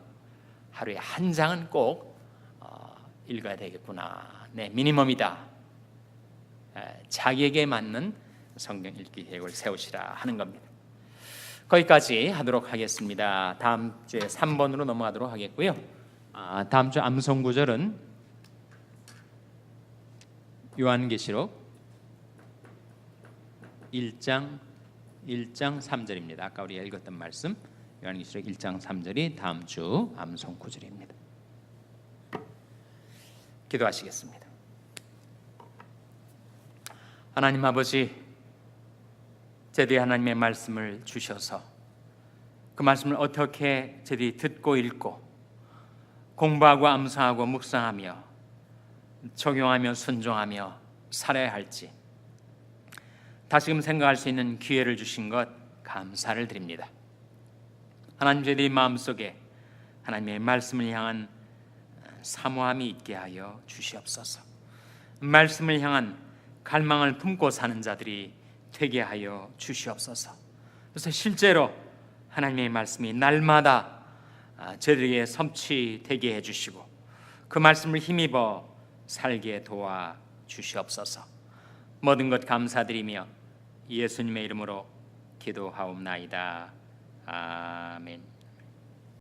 하루에 한 장은 꼭 읽어야 되겠구나. 네, 미니멈이다. 자기에게 맞는 성경 읽기 계획을 세우시라 하는 겁니다. 거기까지 하도록 하겠습니다. 다음 주에 3번으로 넘어가도록 하겠고요. 다음 주 암송 구절은 요한계시록 1장 3절입니다. 아까 우리가 읽었던 말씀 요한계시록 1장 3절이 다음 주 암송 구절입니다. 기도하시겠습니다. 하나님 아버지, 저희들이 하나님의 말씀을 주셔서 그 말씀을 어떻게 저희들이 듣고 읽고 공부하고 암송하고 묵상하며 적용하며 순종하며 살아야 할지 다시금 생각할 수 있는 기회를 주신 것 감사를 드립니다. 하나님, 저희들이 마음속에 하나님의 말씀을 향한 사모함이 있게 하여 주시옵소서. 말씀을 향한 갈망을 품고 사는 자들이 되게 하여 주시옵소서. 그래서 실제로 하나님의 말씀이 날마다 저희들에게 섭취되게 해주시고 그 말씀을 힘입어 살게 도와 주시옵소서. 모든 것 감사드리며 예수님의 이름으로 기도하옵나이다. 아멘.